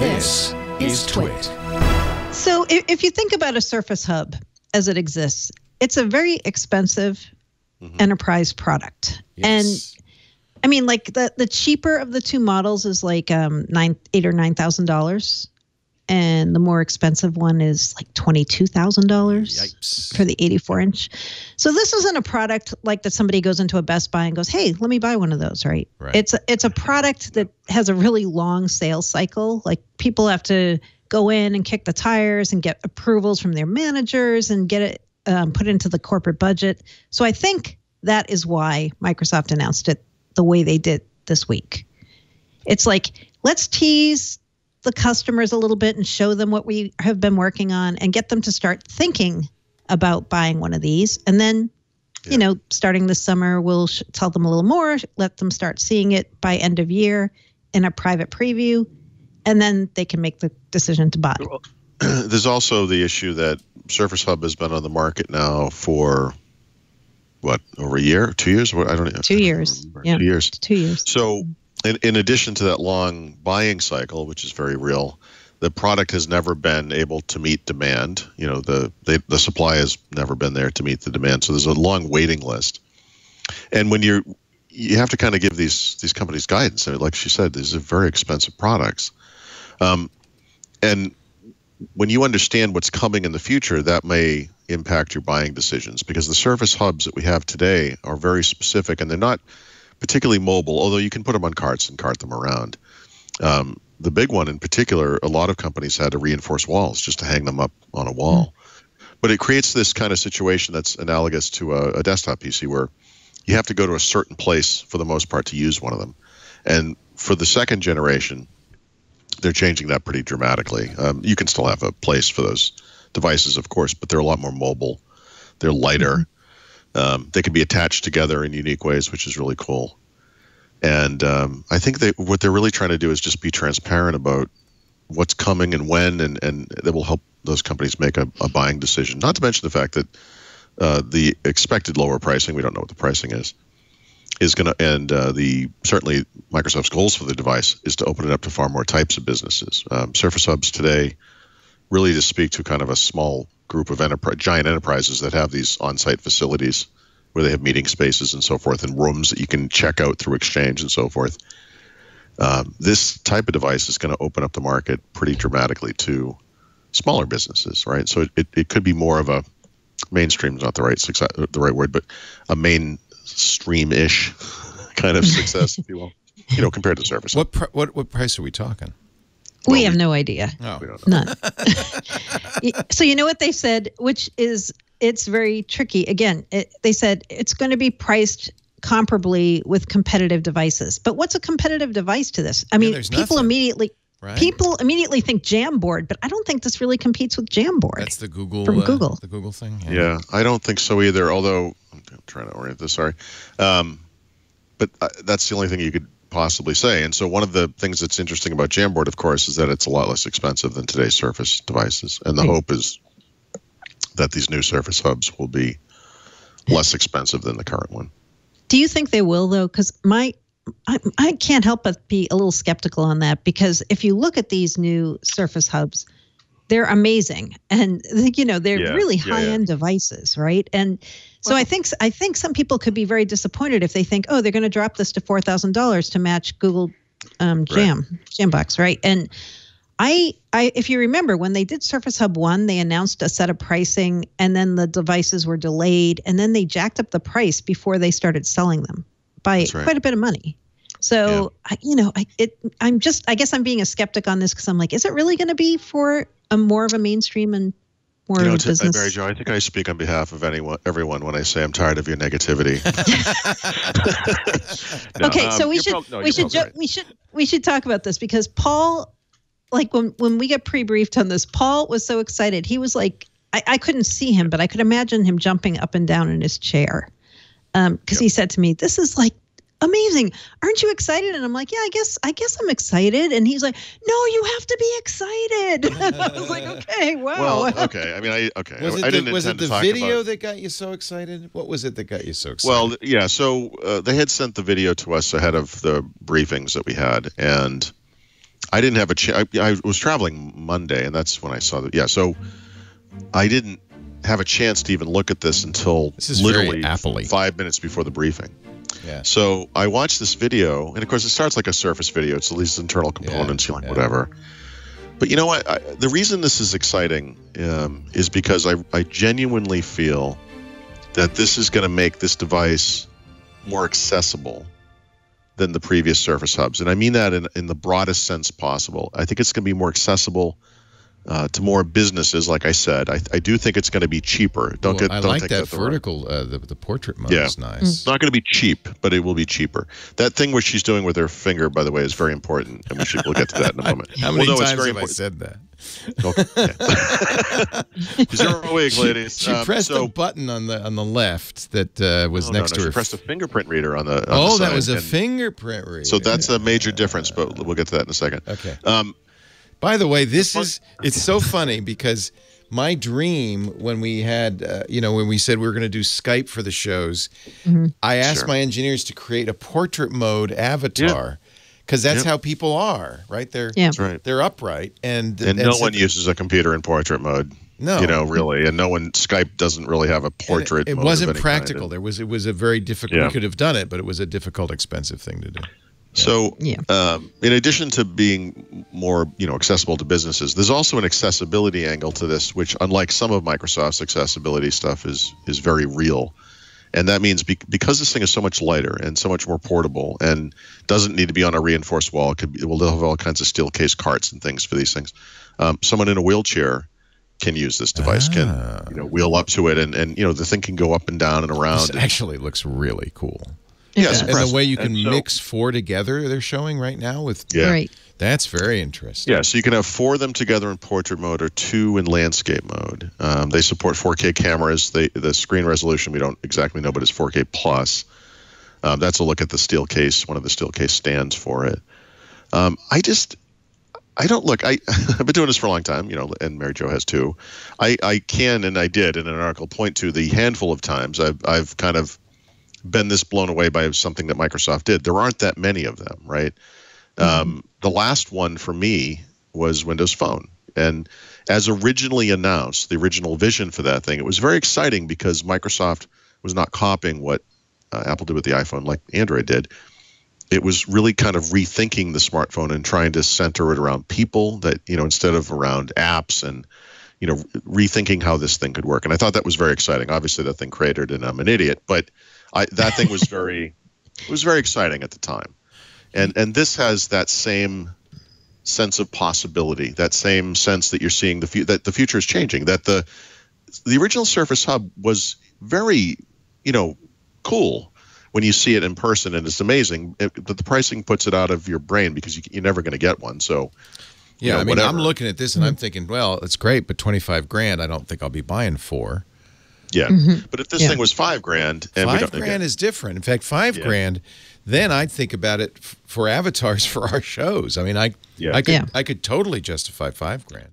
This is TWiT. So if you think about a Surface Hub as it exists, it's a very expensive enterprise product. Yes. And I mean, like the cheaper of the two models is like $8,000 or $9,000. And the more expensive one is like $22,000 for the 84-inch. So this isn't a product like that somebody goes into a Best Buy and goes, hey, let me buy one of those, right? It's a product that has a really long sales cycle. Like people have to go in and kick the tires and get approvals from their managers and get it put into the corporate budget. So I think that is why Microsoft announced it the way they did this week. It's like, let's tease the customers a little bit and show them what we have been working on and get them to start thinking about buying one of these. And then, you know, starting this summer, we'll tell them a little more, let them start seeing it by end of year in a private preview, and then they can make the decision to buy. There's also the issue that Surface Hub has been on the market now for, what, over a year, 2 years? I don't know. 2 years. Yeah. 2 years. 2 years. So in addition to that long buying cycle, which is very real, the product has never been able to meet demand. You know, the supply has never been there to meet the demand. So there's a long waiting list. And when you have to kind of give these companies guidance. I mean, like she said, these are very expensive products. And when you understand what's coming in the future, that may impact your buying decisions, because the Surface Hubs that we have today are very specific, and they're not particularly mobile, although you can put them on carts and cart them around. The big one in particular, a lot of companies had to reinforce walls just to hang them up on a wall. But it creates this kind of situation that's analogous to a desktop PC, where you have to go to a certain place for the most part to use one of them. And for the second generation, they're changing that pretty dramatically. You can still have a place for those devices, of course, but they're a lot more mobile. They're lighter. They can be attached together in unique ways, which is really cool. And I think what they're really trying to do is just be transparent about what's coming and when, and that will help those companies make a buying decision. Not to mention the fact that the expected lower pricing, we don't know what the pricing is going to, and certainly Microsoft's goals for the device is to open it up to far more types of businesses. Surface Hubs today really just speak to kind of a small group of giant enterprises that have these on-site facilities where they have meeting spaces and so forth, and rooms that you can check out through Exchange and so forth. This type of device is going to open up the market pretty dramatically to smaller businesses, right? So it could be more of a mainstream, is not the right word, but a mainstream-ish kind of success, if you will, compared to Surface. What price are we talking? We have no idea. Oh. We don't know. None. So you know what they said, which is, it's very tricky. Again, they said it's going to be priced comparably with competitive devices. But what's a competitive device to this? I mean, people immediately think Jamboard, but I don't think this really competes with Jamboard. That's the Google from Google. The Google thing. Yeah, I don't think so either. Although I'm trying to orient this. Sorry, but that's the only thing you could possibly say. And so one of the things that's interesting about Jamboard, of course, is that it's a lot less expensive than today's Surface devices. And the hope is that these new Surface Hubs will be less expensive than the current one. Do you think they will, though? Because I can't help but be a little skeptical on that, because if you look at these new Surface Hubs, they're amazing, and they're really high-end devices, right? And so I think some people could be very disappointed if they think, oh, they're going to drop this to $4,000 to match Google Jambox, right? And I if you remember, when they did Surface Hub 1, they announced a set of pricing, and then the devices were delayed, and then they jacked up the price before they started selling them by quite a bit of money. So, I guess I'm being a skeptic on this, because I'm like, is it really going to be for a more of a mainstream and more of a business? Mary Jo, I think I speak on behalf of everyone when I say I'm tired of your negativity. Okay, so we should talk about this, because Paul, like when we get pre-briefed on this, Paul was so excited. He was like, I couldn't see him, but I could imagine him jumping up and down in his chair. Because he said to me, this is like amazing. Aren't you excited? And I'm like, yeah, I guess I'm excited. And he's like, no, you have to be excited. I was like, okay, wow. Well, okay. I mean, Was it the video that got you so excited? What was it that got you so excited? Well, yeah. So they had sent the video to us ahead of the briefings that we had, and I didn't have a chance. I was traveling Monday, and that's when I saw that. Yeah, so I didn't have a chance to even look at this until literally 5 minutes before the briefing. Yeah. So I watched this video, and of course it starts like a Surface video. It's at least internal components, whatever. But you know what? The reason this is exciting is because I genuinely feel that this is going to make this device more accessible than the previous Surface Hubs. And I mean that in the broadest sense possible. I think it's going to be more accessible to more businesses, like I said. I do think it's going to be cheaper. I like that vertical, the portrait mode is nice. It's not going to be cheap, but it will be cheaper. That thing which she's doing with her finger, by the way, is very important, and we'll get to that in a moment. How many times have I said that? Okay. Zero wig, ladies. She pressed a button on the left that was next to her. She pressed a fingerprint reader on the Oh, side, that was a fingerprint reader. So that's a major difference, but we'll get to that in a second. Okay. By the way, it's so funny because my dream when we had, when we said we were going to do Skype for the shows, I asked my engineers to create a portrait mode avatar because that's how people are, right? They're upright. And no one uses a computer in portrait mode. No, really, and Skype doesn't really have a portrait. It wasn't practical. It was a very difficult. We could have done it, but it was a difficult, expensive thing to do. So, in addition to being more, accessible to businesses, there's also an accessibility angle to this, which, unlike some of Microsoft's accessibility stuff, is very real. And that means because this thing is so much lighter and so much more portable and doesn't need to be on a reinforced wall, we'll have all kinds of steel case carts and things for these things. Someone in a wheelchair can use this device, can wheel up to it, and the thing can go up and down and around. This actually looks really cool. Yes, and the way you can mix 4 together, they're showing right now with that's very interesting. Yeah, so you can have 4 of them together in portrait mode or 2 in landscape mode. They support 4K cameras. The screen resolution we don't exactly know, but it's 4K plus. That's a look at the steel case. One of the steel case stands for it. I've been doing this for a long time, and Mary Jo has too. I can, and I did in an article, point to the handful of times I've kind of been this blown away by something that Microsoft did. There aren't that many of them, right? The last one for me was Windows Phone. And as originally announced, the original vision for that thing, it was very exciting because Microsoft was not copying what Apple did with the iPhone like Android did. It was really kind of rethinking the smartphone and trying to center it around people that, instead of around apps and, rethinking how this thing could work. And I thought that was very exciting. Obviously, that thing cratered and I'm an idiot, but that thing was very exciting at the time. And this has that same sense of possibility, that same sense that you're seeing that the future is changing, that the original Surface Hub was very, cool when you see it in person, and it's amazing. But the pricing puts it out of your brain because you're never going to get one. So, whatever. I'm looking at this and I'm thinking, well, it's great, but $25,000, I don't think I'll be buying 4. Yeah, but if this thing was $5,000, and $5,000 is different. In fact, $5,000, then I'd think about it for avatars for our shows. I mean, I could totally justify $5,000.